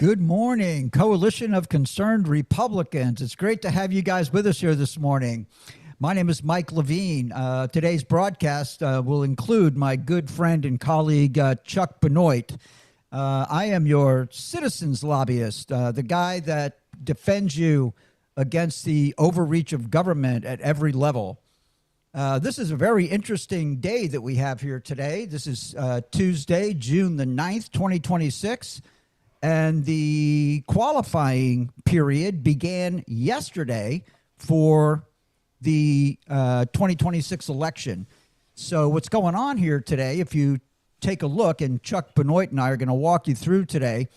Good morning, Coalition of Concerned Republicans. It's great to have you guys with us here this morning. My name is Mike Levine. Today's broadcast will include my good friend and colleague, Chuck Benoit. I am your citizens lobbyist, the guy that defends you against the overreach of government at every level. This is a very interesting day that we have here today. This is Tuesday, June the 9th, 2026. And the qualifying period began yesterday for the 2026 election. So what's going on here today, if you take a look, and Chuck Benoit and I are going to walk you through today,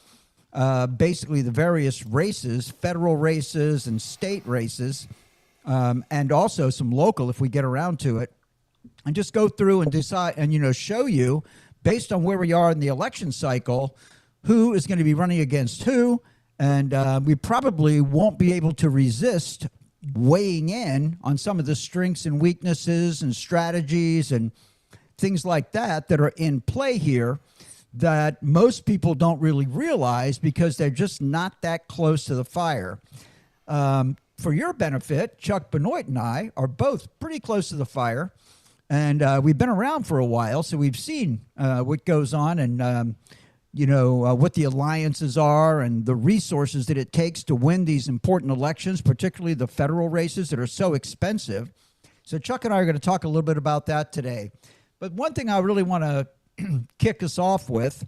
basically the various races, federal races and state races, and also some local if we get around to it, and just go through and decide and, show you, based on where we are in the election cycle, who is going to be running against who, and we probably won't be able to resist weighing in on some of the strengths and weaknesses and strategies and things like that that are in play here that most people don't really realize because they're just not that close to the fire. For your benefit, Chuck Benoit and I are both pretty close to the fire, and we've been around for a while, so we've seen what goes on and what the alliances are and the resources that it takes to win these important elections, particularly the federal races that are so expensive. So Chuck and I are going to talk a little bit about that today. But one thing I really want to kick us off with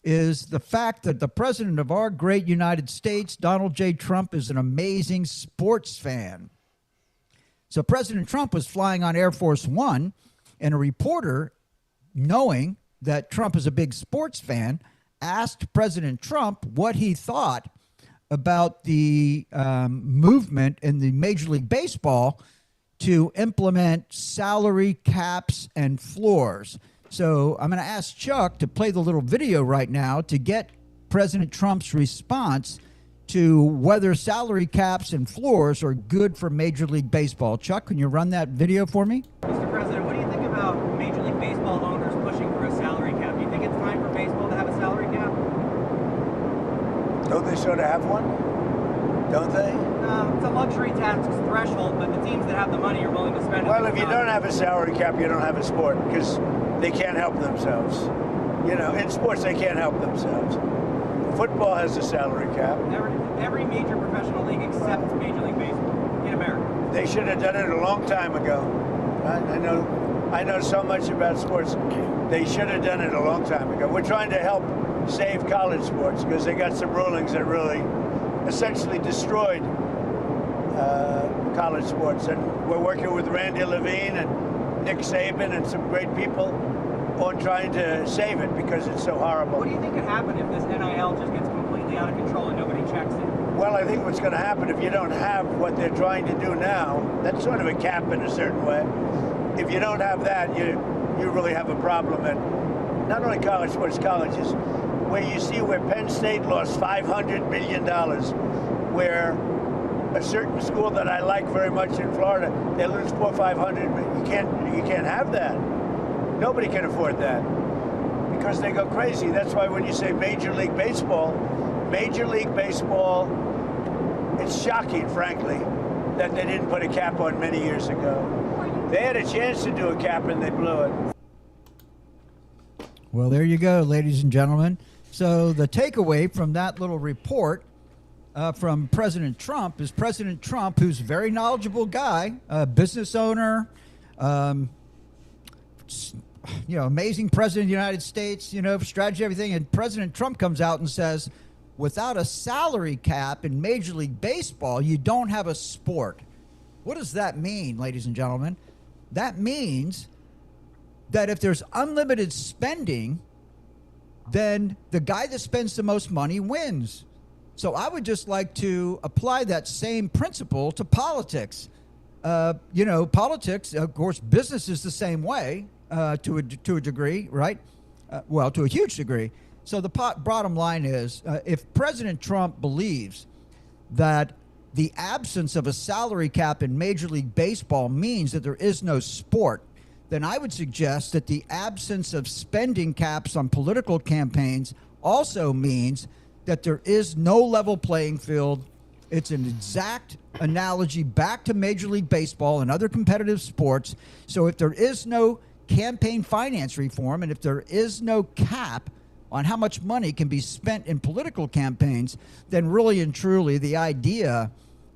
is the fact that the president of our great United States, Donald J. Trump, is an amazing sports fan. So President Trump was flying on Air Force One, and a reporter, knowing that Trump is a big sports fan, asked President Trump what he thought about the movement in the Major League Baseball to implement salary caps and floors. So I'm going to ask Chuck to play the little video right now to get President Trump's response to whether salary caps and floors are good for Major League Baseball. Chuck, can you run that video for me? Mr. President, what do you think about Major League Baseball owners pushing for a salary cap? Do you think it's time for baseball to have a salary cap? Don't they sort of have one? Don't they? It's a luxury tax threshold, but the teams that have the money are willing to spend it. Well, if you don't have a salary cap, you don't have a sport because they can't help themselves. In sports, they can't help themselves. Football has a salary cap. Every major professional league except Major League Baseball in America. They should have done it a long time ago. I know so much about sports. They should have done it a long time ago. We're trying to help save college sports because they got some rulings that really essentially destroyed college sports. And we're working with Randy Levine and Nick Saban and some great people on trying to save it because it's so horrible. What do you think could happen if this NIL just gets completely out of control and nobody checks it? Well, I think what's going to happen if you don't have what they're trying to do now, that's sort of a cap in a certain way. If you don't have that, you really have a problem. And not only college sports, colleges, where you see where Penn State lost $500 million, where a certain school that I like very much in Florida, they lose $500 million. You can't have that. Nobody can afford that because they go crazy. That's why when you say Major League Baseball, it's shocking, frankly, that they didn't put a cap on many years ago. They had a chance to do a cap and they blew it. Well, there you go, ladies and gentlemen. So the takeaway from that little report from President Trump is President Trump, who's a very knowledgeable guy, a business owner, amazing president of the United States, strategy, everything. And President Trump comes out and says, without a salary cap in Major League Baseball, you don't have a sport. What does that mean, ladies and gentlemen? That means that if there's unlimited spending, then the guy that spends the most money wins. So I would just like to apply that same principle to politics. Politics, of course, business is the same way to a degree, right? To a huge degree. So the bottom line is, if President Trump believes that the absence of a salary cap in Major League Baseball means that there is no sport, then I would suggest that the absence of spending caps on political campaigns also means that there is no level playing field. It's an exact analogy back to Major League Baseball and other competitive sports. So if there is no campaign finance reform, and if there is no cap on how much money can be spent in political campaigns, then really and truly the idea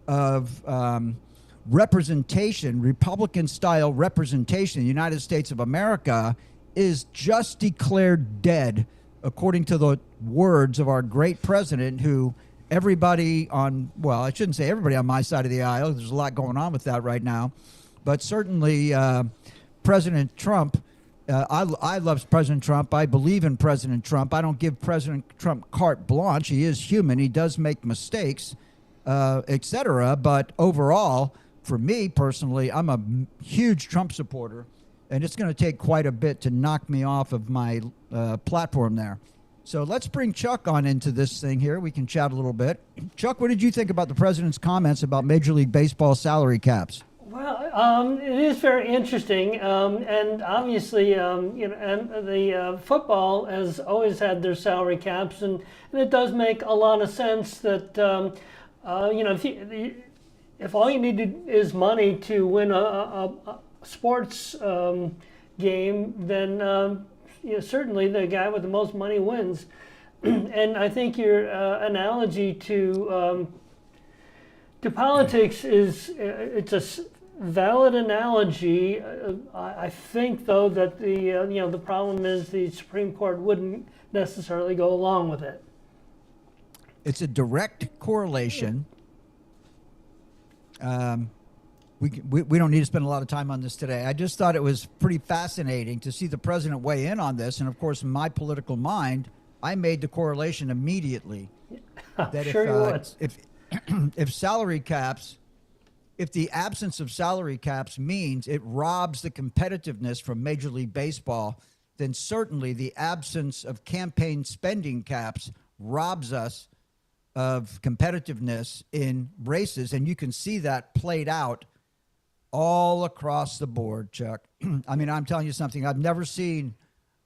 of representation, Republican-style representation in the United States of America is just declared dead, according to the words of our great president, who everybody on, well, I shouldn't say everybody on my side of the aisle, there's a lot going on with that right now, but certainly President Trump, I love President Trump. I believe in President Trump. I don't give President Trump carte blanche. He is human. He does make mistakes, etc. But overall, for me personally, I'm a huge Trump supporter, and it's going to take quite a bit to knock me off of my platform there. So let's bring Chuck on into this thing here. We can chat a little bit. Chuck, what did you think about the president's comments about Major League Baseball salary caps? Well, it is very interesting, and obviously, and the football has always had their salary caps, and it does make a lot of sense that if all you need is money to win a sports game, then certainly the guy with the most money wins. And I think your analogy to politics it's a valid analogy. I think, though, that the problem is the Supreme Court wouldn't necessarily go along with it. It's a direct correlation. We don't need to spend a lot of time on this today. I just thought it was pretty fascinating to see the president weigh in on this. And, of course, in my political mind, I made the correlation immediately. That sure you would. If salary caps, if the absence of salary caps means it robs the competitiveness from Major League Baseball, then certainly the absence of campaign spending caps robs us of competitiveness in races. And you can see that played out all across the board, Chuck. I mean, I'm telling you something. I've never seen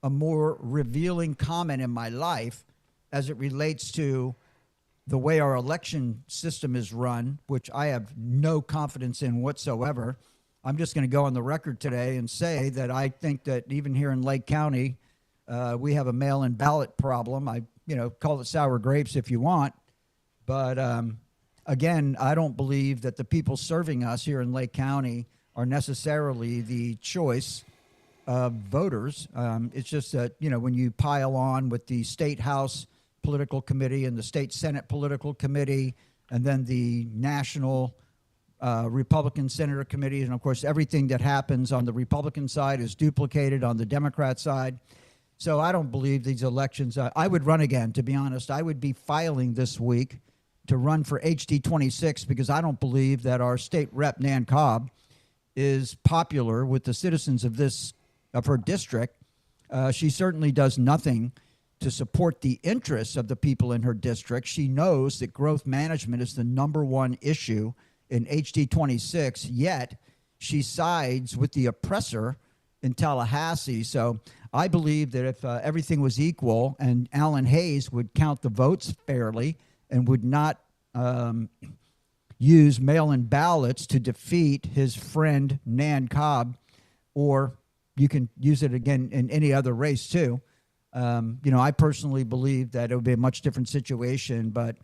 a more revealing comment in my life as it relates to the way our election system is run, which I have no confidence in whatsoever. I'm just going to go on the record today and say that I think that even here in Lake County, we have a mail-in ballot problem. Call it sour grapes if you want. But again, I don't believe that the people serving us here in Lake County are necessarily the choice of voters. It's just that, when you pile on with the State House Political Committee and the State Senate Political Committee, and then the National Republican Senator Committee, and of course everything that happens on the Republican side is duplicated on the Democrat side. So I don't believe these elections. I would run again, to be honest. I would be filing this week to run for HD 26 because I don't believe that our state rep, Nan Cobb, is popular with the citizens of her district. She certainly does nothing to support the interests of the people in her district. She knows that growth management is the number one issue in HD 26, yet she sides with the oppressor in Tallahassee. So I believe that if everything was equal and Alan Hayes would count the votes fairly and would not use mail-in ballots to defeat his friend Nan Cobb, or you can use it again in any other race too. I personally believe that it would be a much different situation, but,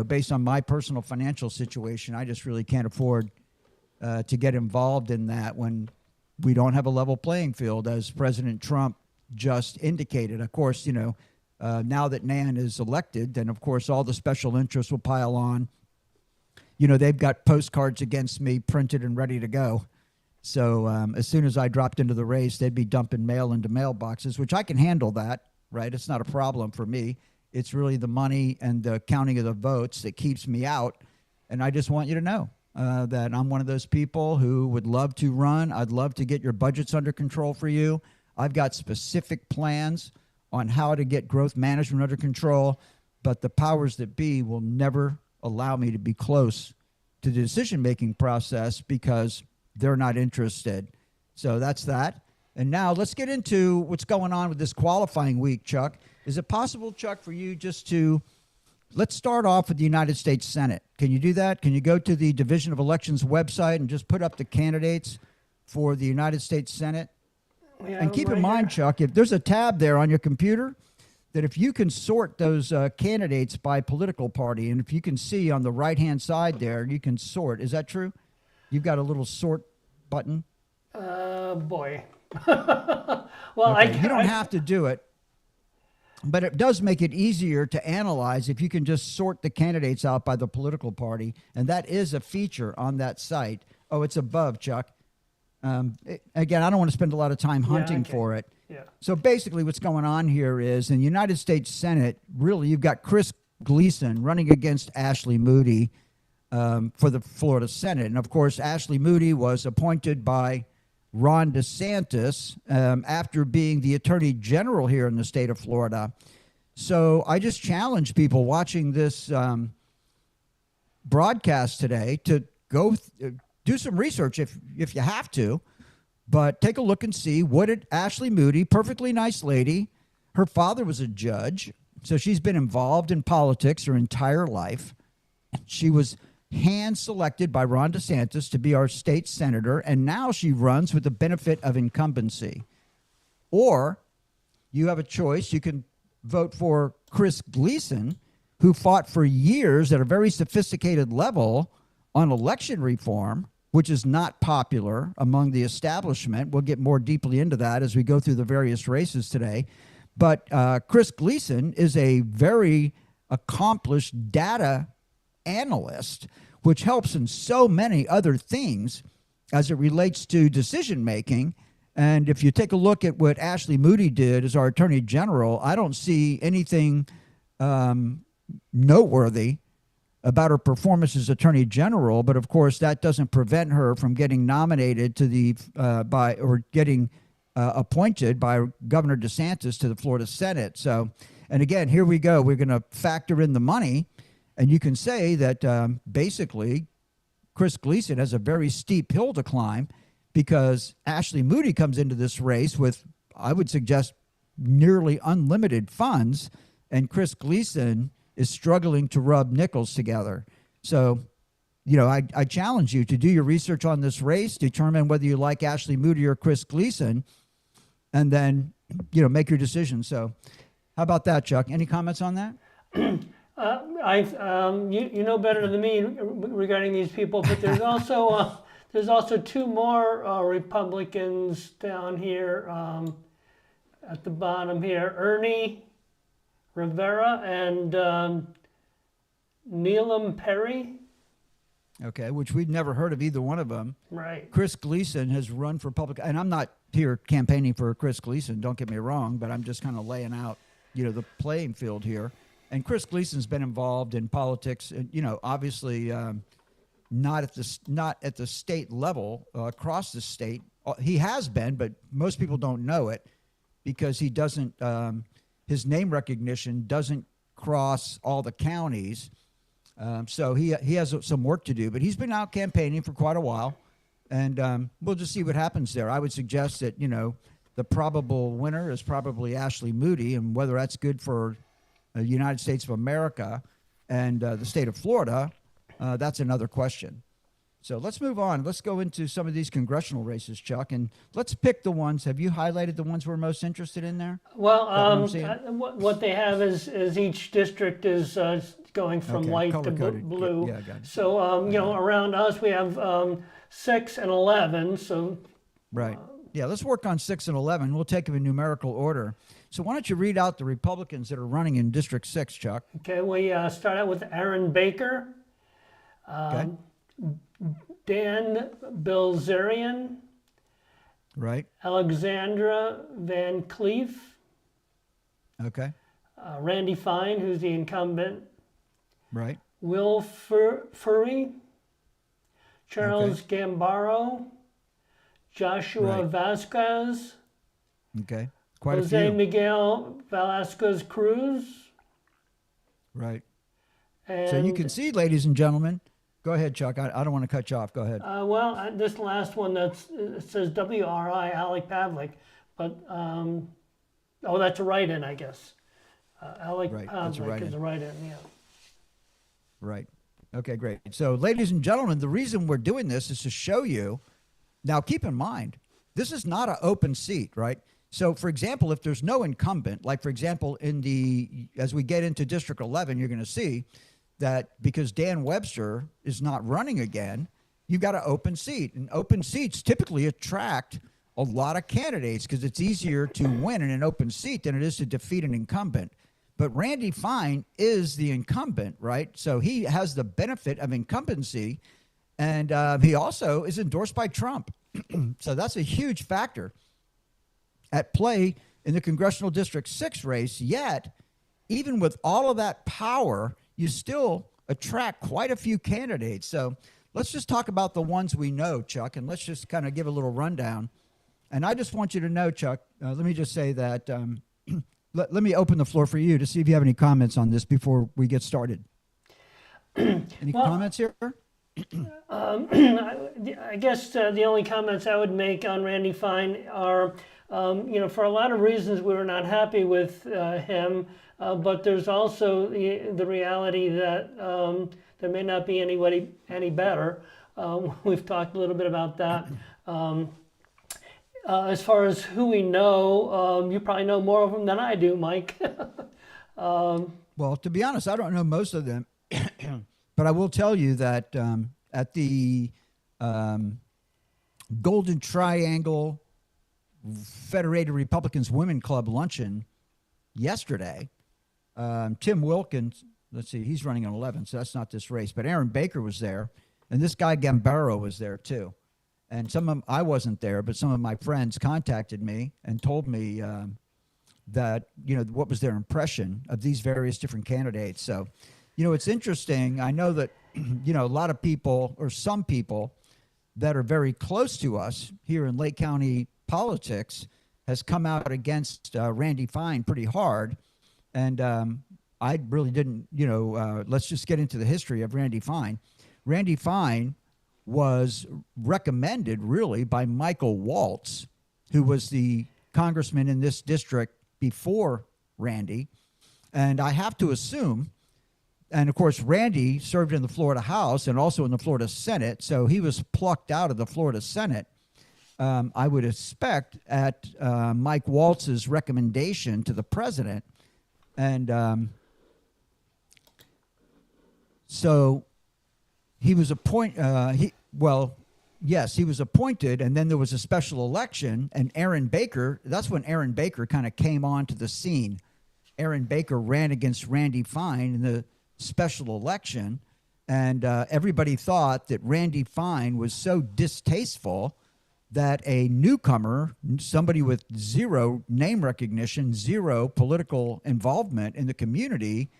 based on my personal financial situation, I just really can't afford to get involved in that when we don't have a level playing field, as President Trump just indicated. Of course, now that Nan is elected, then, of course, all the special interests will pile on. They've got postcards against me printed and ready to go. So as soon as I dropped into the race, they'd be dumping mail into mailboxes, which I can handle that, right? It's not a problem for me. It's really the money and the counting of the votes that keeps me out. And I just want you to know that I'm one of those people who would love to run. I'd love to get your budgets under control for you. I've got specific plans on how to get growth management under control, but the powers that be will never allow me to be close to the decision-making process because they're not interested. So that's that. And now let's get into what's going on with this qualifying week, Chuck. Is it possible, Chuck, for you just to Let's start off with the United States Senate. Can you do that? Can you go to the Division of Elections website and just put up the candidates for the United States Senate? We have And keep them in right mind, here. Chuck, if there's a tab there on your computer, that if you can sort those candidates by political party, and if you can see on the right-hand side there, you can sort. Is that true? You've got a little sort button? Boy. Well, Okay, you don't have to do it, but it does make it easier to analyze if you can just sort the candidates out by the political party, and that is a feature on that site. Oh, it's above, Chuck. Again, I don't want to spend a lot of time hunting okay. for it. Yeah. So basically what's going on here is in the United States Senate, really, you've got Chris Gleason running against Ashley Moody for the Florida Senate. And, of course, Ashley Moody was appointed by Ron DeSantis after being the Attorney General here in the state of Florida. So I just challenge people watching this broadcast today to go do some research if you have to. But take a look and see, what did Ashley Moody, perfectly nice lady, her father was a judge, so she's been involved in politics her entire life. She was hand-selected by Ron DeSantis to be our state senator, and now she runs with the benefit of incumbency. Or you have a choice. You can vote for Chris Gleason, who fought for years at a very sophisticated level on election reform, which is not popular among the establishment. We'll get more deeply into that as we go through the various races today. But Chris Gleason is a very accomplished data analyst, which helps in so many other things as it relates to decision making. And if you take a look at what Ashley Moody did as our Attorney General, I don't see anything noteworthy about her performance as Attorney General, but of course that doesn't prevent her from getting nominated to the getting appointed by Governor DeSantis to the Florida Senate. So, and again, here we go. We're going to factor in the money, and you can say that basically Chris Gleason has a very steep hill to climb because Ashley Moody comes into this race with, I would suggest, nearly unlimited funds, and Chris Gleason is struggling to rub nickels together. So, you know, I challenge you to do your research on this race, determine whether you like Ashley Moody or Chris Gleason, and then, you know, make your decision. So how about that, Chuck? Any comments on that? You know better than me regarding these people, but there's also two more Republicans down here at the bottom here, Ernie Rivera and Neelam Perry. Okay, which we've never heard of either one of them. Right. Chris Gleason has run for public, and I'm not here campaigning for Chris Gleason, don't get me wrong, but I'm just kind of laying out, you know, the playing field here. And Chris Gleason's been involved in politics, you know, obviously not at the state level across the state. He has been, but most people don't know it because he doesn't. His name recognition doesn't cross all the counties, so he has some work to do. But he's been out campaigning for quite a while, and we'll just see what happens there. I would suggest that, you know, the probable winner is probably Ashley Moody, and whether that's good for the United States of America and the state of Florida, that's another question. So let's move on. Let's go into some of these congressional races, Chuck, and let's pick the ones. Have you highlighted the ones we're most interested in there? Well, what they have is each district is going from white to blue. Yeah, got it. So, you know, around us we have 6 and 11. So, right. Yeah, let's work on 6 and 11. We'll take them in numerical order. So why don't you read out the Republicans that are running in District 6, Chuck? okay, we start out with Aaron Baker, Okay. Dan Bilzerian, Right. Alexandra Van Cleef, Okay. Randy Fine, who's the incumbent, Right. Will Furry, Charles Gambaro, Joshua Right. Vasquez, Okay. Quite a Jose few. Miguel Velasquez Cruz. Right. And, So you can see, ladies and gentlemen. Go ahead, Chuck. I don't want to cut you off. Go ahead. this last one it says WRI Alec Pavlik, but that's a write-in, I guess. Alec Right, that's a Pavlik write-in. is a write-in, yeah. Right. Okay, great. So, ladies and gentlemen, the reason we're doing this is to show you. Now, keep in mind, this is not an open seat, right? So, for example, if there's no incumbent, like, for example, as we get into District 11, you're going to see that because Dan Webster is not running again, you've got an open seat. And open seats typically attract a lot of candidates because it's easier to win in an open seat than it is to defeat an incumbent. But Randy Fine is the incumbent, right? So he has the benefit of incumbency, and he also is endorsed by Trump. So that's a huge factor at play in the Congressional District 6 race. Yet, even with all of that power, you still attract quite a few candidates. So let's just talk about the ones we know, Chuck, and let's just kind of give a little rundown. And I just want you to know, Chuck, let me just say that let me open the floor for you to see if you have any comments on this before we get started. Any comments here? I guess the only comments I would make on Randy Fine are, for a lot of reasons we were not happy with him, but there's also the reality that there may not be anybody any better. We've talked a little bit about that. As far as who we know, you probably know more of them than I do, Mike. Well, to be honest, I don't know most of them, but I will tell you that at the Golden Triangle Federated Republicans Women Club luncheon yesterday, Tim Wilkins, let's see, he's running on 11, so that's not this race, but Aaron Baker was there, and this guy Gambaro was there too. And I wasn't there, but some of my friends contacted me and told me that, what was their impression of these various different candidates. So, it's interesting. I know that, a lot of people, or some people that are very close to us here in Lake County politics, has come out against Randy Fine pretty hard. And I really didn't, let's just get into the history of Randy Fine. Randy Fine was recommended really by Michael Waltz, who was the congressman in this district before Randy. And I have to assume, and of course, Randy served in the Florida House and also in the Florida Senate, so he was plucked out of the Florida Senate. I would expect at Mike Waltz's recommendation to the president. And so he was appointed, he was appointed, and then there was a special election, and Aaron Baker, that's when Aaron Baker kind of came onto the scene. Aaron Baker ran against Randy Fine in the special election, and everybody thought that Randy Fine was so distasteful that a newcomer, somebody with zero name recognition, zero political involvement in the community,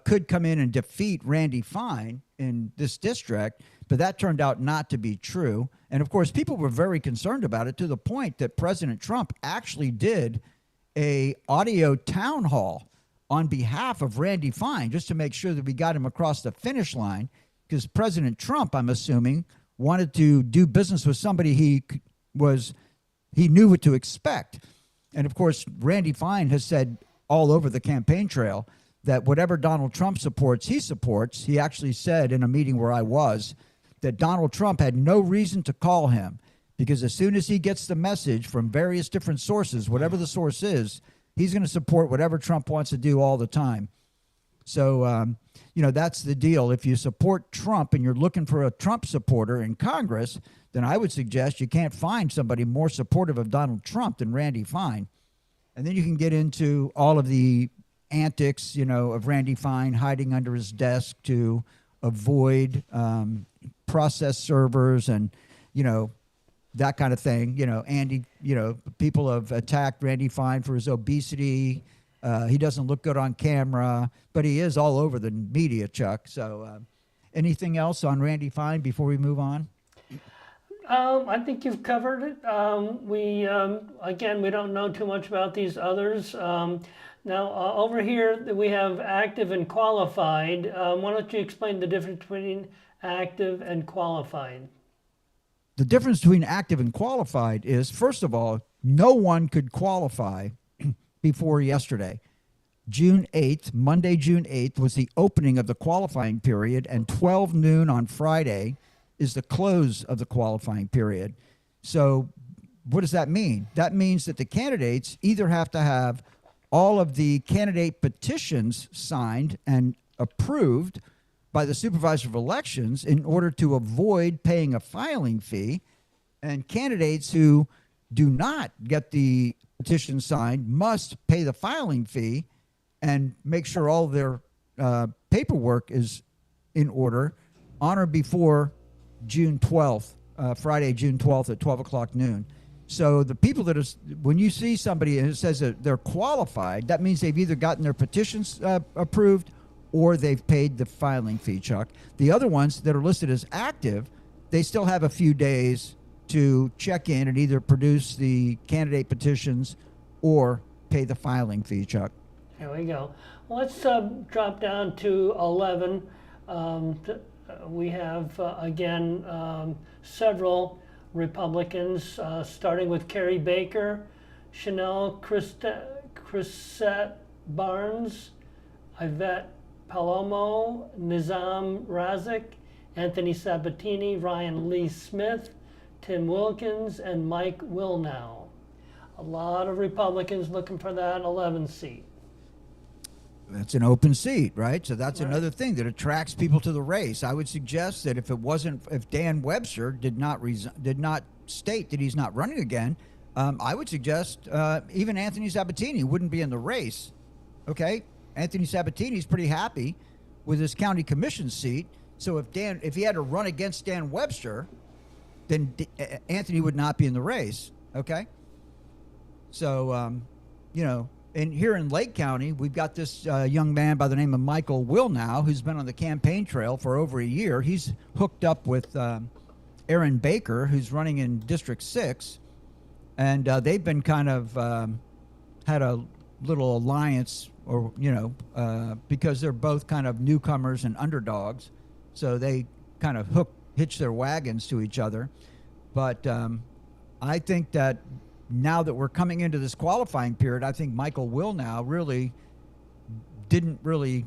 could come in and defeat Randy Fine in this district, but that turned out not to be true. And of course, people were very concerned about it to the point that President Trump actually did a audio town hall on behalf of Randy Fine just to make sure that we got him across the finish line, because President Trump, I'm assuming, wanted to do business with somebody he knew what to expect. And of course, Randy Fine has said all over the campaign trail that whatever Donald Trump supports, he supports. He actually said in a meeting where I was that Donald Trump had no reason to call him, because as soon as he gets the message from various different sources, whatever the source is, he's going to support whatever Trump wants to do all the time. So, that's the deal. If you support Trump and you're looking for a Trump supporter in Congress, then I would suggest you can't find somebody more supportive of Donald Trump than Randy Fine. And then you can get into all of the antics, of Randy Fine hiding under his desk to avoid process servers and, that kind of thing. Andy, people have attacked Randy Fine for his obesity. He doesn't look good on camera, but he is all over the media, Chuck. So anything else on Randy Fine before we move on? I think you've covered it. We don't know too much about these others. Now, over here, we have active and qualified. Why don't you explain the difference between active and qualified? The difference between active and qualified is, first of all, no one could qualify before yesterday. June 8th, Monday, June 8th, was the opening of the qualifying period, and 12 noon on Friday is the close of the qualifying period. So what does that mean? That means that the candidates either have to have all of the candidate petitions signed and approved by the supervisor of elections in order to avoid paying a filing fee, and candidates who do not get the petition signed must pay the filing fee and make sure all of their paperwork is in order on or before June 12th, Friday, June 12th at 12 o'clock noon. So the people that is, when you see somebody and it says that they're qualified, that means they've either gotten their petitions approved or they've paid the filing fee, Chuck. The other ones that are listed as active, they still have a few days to check in and either produce the candidate petitions or pay the filing fee, Chuck. Here we go. Let's drop down to 11. We have, again, several Republicans, starting with Kerry Baker, Chanel Chrisette Barnes, Yvette Palomo, Nizam Razak, Anthony Sabatini, Ryan Lee Smith, Tim Wilkins, and Mike Wilnow. A lot of Republicans looking for that 11th seat. That's an open seat, right? So that's Right. another thing that attracts people to the race. I would suggest that if Dan Webster did not state that he's not running again, I would suggest even Anthony Sabatini wouldn't be in the race. Okay, Anthony Sabatini's pretty happy with his county commission seat. So if he had to run against Dan Webster, then Anthony would not be in the race. Okay, so and here in Lake County, we've got this young man by the name of Michael Wilnow, who's been on the campaign trail for over a year. He's hooked up with Aaron Baker, who's running in District 6, and they've been kind of had a little alliance, or because they're both kind of newcomers and underdogs, so they kind of hitch their wagons to each other. But I think that now that we're coming into this qualifying period, I think Michael Wilnow didn't really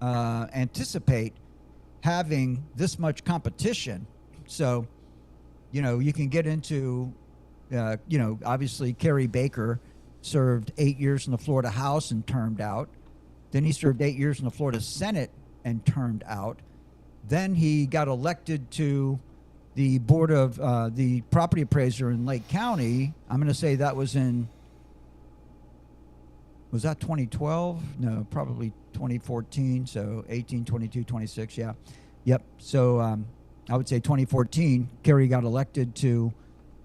anticipate having this much competition. So, you can get into, obviously Kerry Baker served 8 years in the Florida House and termed out. Then he served 8 years in the Florida Senate and termed out. Then he got elected to the board of the property appraiser in Lake County. I'm going to say that was that 2012? No, probably 2014. So 18, 22, 26. Yeah. Yep. So I would say 2014, Kerry got elected to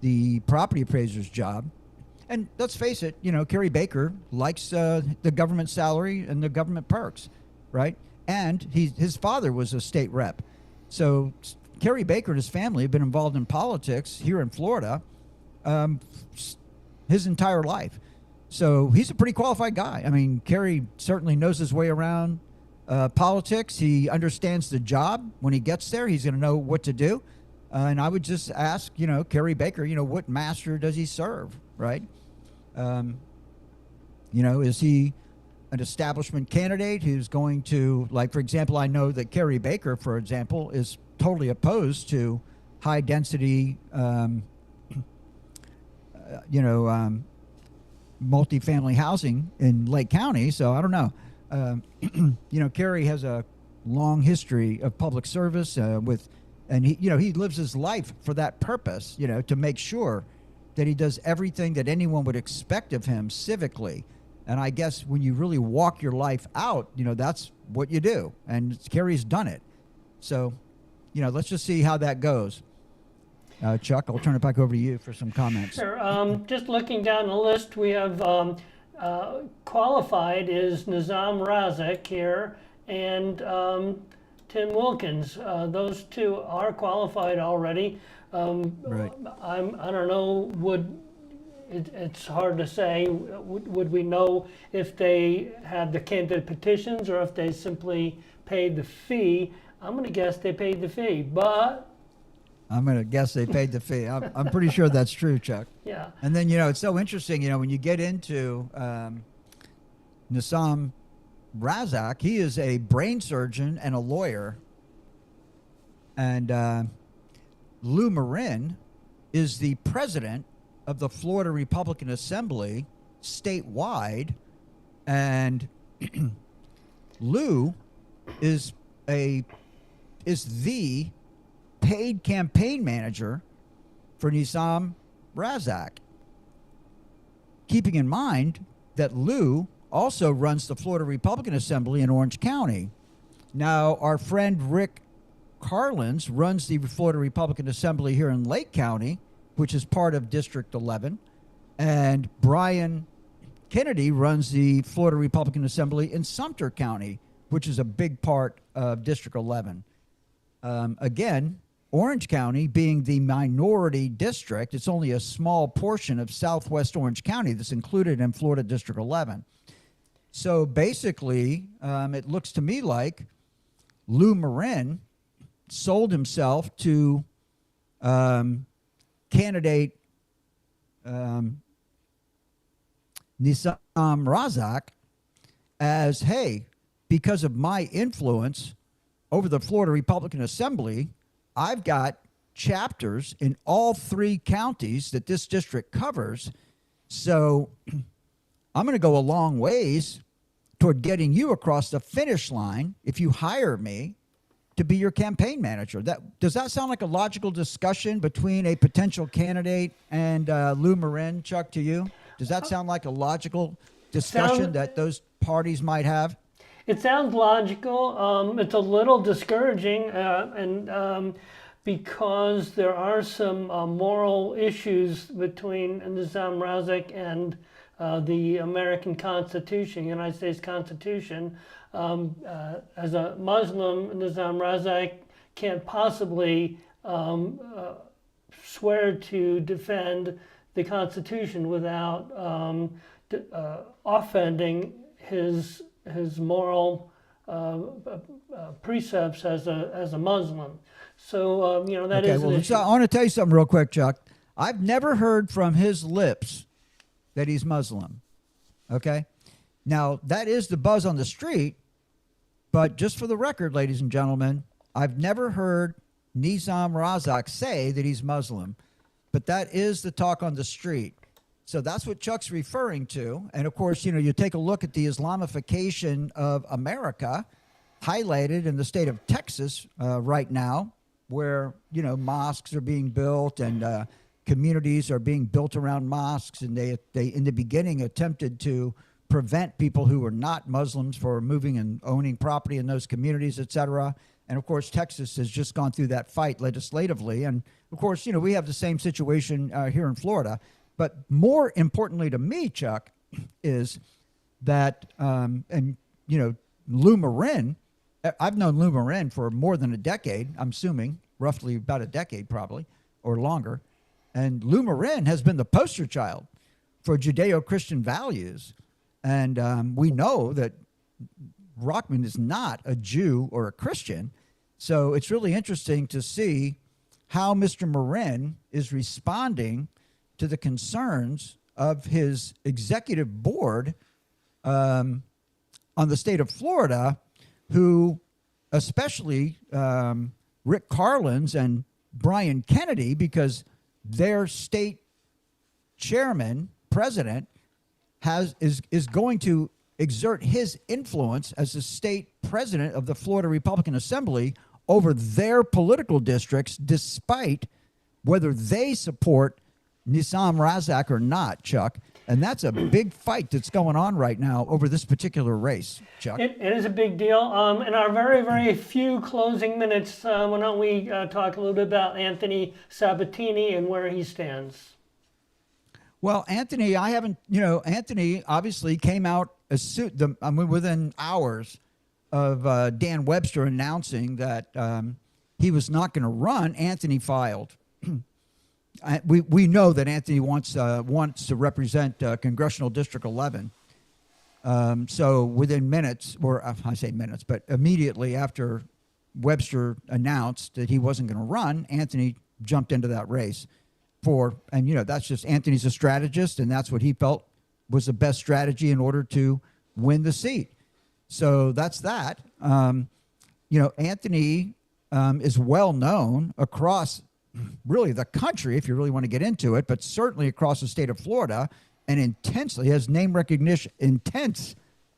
the property appraiser's job. And let's face it, Kerry Baker likes the government salary and the government perks, right? And his father was a state rep. So Kerry Baker and his family have been involved in politics here in Florida his entire life. So he's a pretty qualified guy. I mean, Kerry certainly knows his way around politics. He understands the job. When he gets there, he's going to know what to do. And I would just ask, Kerry Baker, what master does he serve, right? Is he an establishment candidate who's going to, like, for example, I know that Kerry Baker, for example, is totally opposed to high density, multifamily housing in Lake County. So I don't know. Kerry has a long history of public service and he lives his life for that purpose, to make sure that he does everything that anyone would expect of him civically. And I guess when you really walk your life out, that's what you do. And Kerry's done it. So, let's just see how that goes. Chuck, I'll turn it back over to you for some comments. Sure. Just looking down the list, we have qualified is Nizam Razak here and Tim Wilkins. Those two are qualified already. Right. I don't know, it's hard to say. Would we know if they had the candidate petitions or if they simply paid the fee? I'm going to guess they paid the fee, but I'm going to guess they paid the fee. I'm pretty sure that's true, Chuck. yeah. And then, it's so interesting, when you get into Nizam Razak. He is a brain surgeon and a lawyer. And Lou Marin is the president of the Florida Republican Assembly statewide. And Lou is the paid campaign manager for Nizam Razak. Keeping in mind that Lou also runs the Florida Republican Assembly in Orange County. Now, our friend Rick Carlins runs the Florida Republican Assembly here in Lake County, which is part of District 11. And Brian Kennedy runs the Florida Republican Assembly in Sumter County, which is a big part of District 11. Again, Orange County being the minority district, it's only a small portion of southwest Orange County that's included in Florida District 11. So basically, it looks to me like Lou Marin sold himself to candidate Nizam Razak as, hey, because of my influence over the Florida Republican Assembly, I've got chapters in all 3 counties that this district covers. So I'm going to go a long ways toward getting you across the finish line if you hire me to be your campaign manager. Does that sound like a logical discussion between a potential candidate and Lou Marin, Chuck, to you? Does that sound like a logical discussion that those parties might have? It sounds logical. It's a little discouraging, because there are some moral issues between Nizam Razak and the American Constitution, United States Constitution. As a Muslim, Nizam Razak can't possibly swear to defend the Constitution without offending his moral precepts as a Muslim. So that is an issue. I want to tell you something real quick, Chuck. I've never heard from his lips that he's Muslim. Okay, now that is the buzz on the street, but just for the record, ladies and gentlemen, I've never heard Nizam Razak say that he's Muslim, but that is the talk on the street. So that's what Chuck's referring to. And of course, you take a look at the Islamification of America highlighted in the state of Texas right now, where, mosques are being built and communities are being built around mosques. And they in the beginning attempted to prevent people who were not Muslims from moving and owning property in those communities, et cetera. And of course, Texas has just gone through that fight legislatively. And of course, we have the same situation here in Florida. But more importantly to me, Chuck, is that, Lou Marin, I've known Lou Marin for more than a decade, I'm assuming, roughly about a decade probably, or longer. And Lou Marin has been the poster child for Judeo-Christian values. And we know that Rockman is not a Jew or a Christian. So it's really interesting to see how Mr. Marin is responding to the concerns of his executive board on the state of Florida, who especially Rick Carlins and Brian Kennedy, because their state chairman, president, is going to exert his influence as the state president of the Florida Republican Assembly over their political districts, despite whether they support Nizam Razak or not, Chuck. And that's a big fight that's going on right now over this particular race, Chuck. It is a big deal. In our very, very few closing minutes, why don't we talk a little bit about Anthony Sabatini and where he stands? Well, Anthony, Anthony obviously came out within hours of Dan Webster announcing that he was not going to run. Anthony filed. We know that Anthony wants to represent Congressional District 11. So within minutes, or I say minutes, but immediately after Webster announced that he wasn't going to run, Anthony jumped into that race. That's just Anthony's a strategist, and that's what he felt was the best strategy in order to win the seat. So that's that. Anthony is well known across really the country, if you really want to get into it, but certainly across the state of Florida, and intensely has intense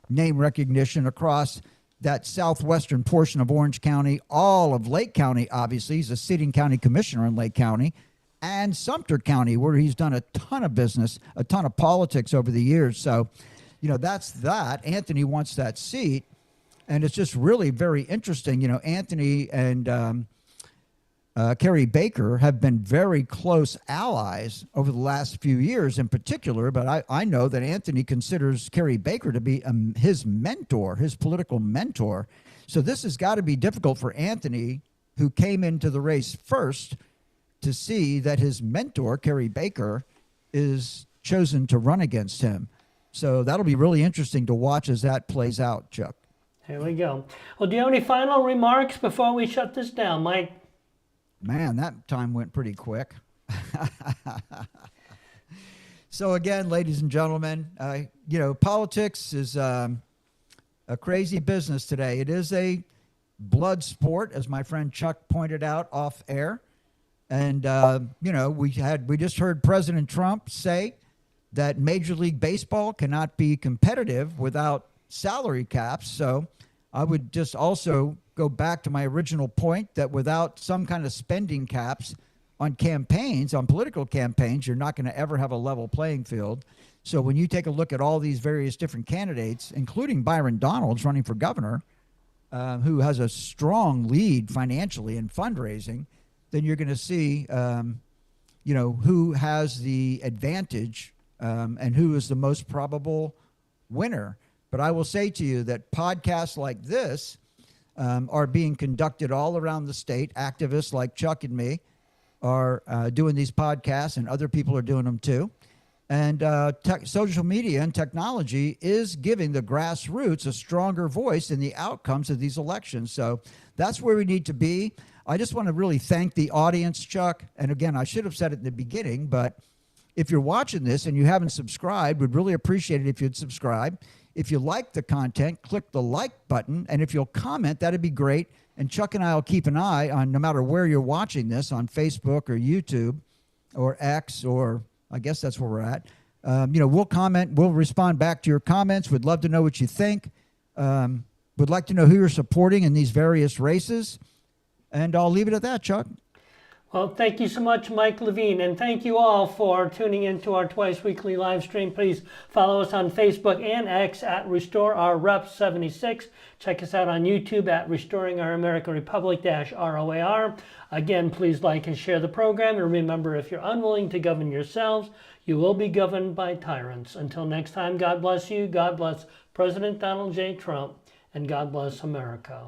name recognition across that southwestern portion of Orange County, all of Lake County. Obviously, he's a sitting county commissioner in Lake County, and Sumter County, where he's done a ton of business, a ton of politics over the years. So, that's that. Anthony wants that seat, and it's just really very interesting. Anthony and Kerry Baker have been very close allies over the last few years in particular, but I know that Anthony considers Kerry Baker to be his mentor, his political mentor. So this has got to be difficult for Anthony, who came into the race first, to see that his mentor, Kerry Baker, is chosen to run against him. So that'll be really interesting to watch as that plays out, Chuck. Here we go. Well, do you have any final remarks before we shut this down, Mike? Man, that time went pretty quick. So again, ladies and gentlemen, politics is a crazy business today. It is a blood sport, as my friend Chuck pointed out off air. And, we just heard President Trump say that Major League Baseball cannot be competitive without salary caps. So I would just also go back to my original point that without some kind of spending caps on campaigns, on political campaigns, you're not going to ever have a level playing field. So when you take a look at all these various different candidates, including Byron Donalds running for governor, who has a strong lead financially in fundraising, then you're going to see, who has the advantage and who is the most probable winner. But I will say to you that podcasts like this are being conducted all around the state. Activists like Chuck and me are doing these podcasts, and other people are doing them too. And social media and technology is giving the grassroots a stronger voice in the outcomes of these elections. So that's where we need to be. I just want to really thank the audience, Chuck. And again, I should have said it in the beginning, but if you're watching this and you haven't subscribed, we'd really appreciate it if you'd subscribe. If you like the content, click the like button. And if you'll comment, that'd be great. And Chuck and I will keep an eye on, no matter where you're watching this, on Facebook or YouTube or X, or I guess that's where we're at. We'll comment. We'll respond back to your comments. We'd love to know what you think. Would like to know who you're supporting in these various races. And I'll leave it at that, Chuck. Well, thank you so much, Mike Levine, and thank you all for tuning into our twice weekly live stream. Please follow us on Facebook and X at RestoreOurRep76. Check us out on YouTube at Restoring Our American Republic -ROAR. Again, please like and share the program. And remember, if you're unwilling to govern yourselves, you will be governed by tyrants. Until next time, God bless you. God bless President Donald J. Trump, and God bless America.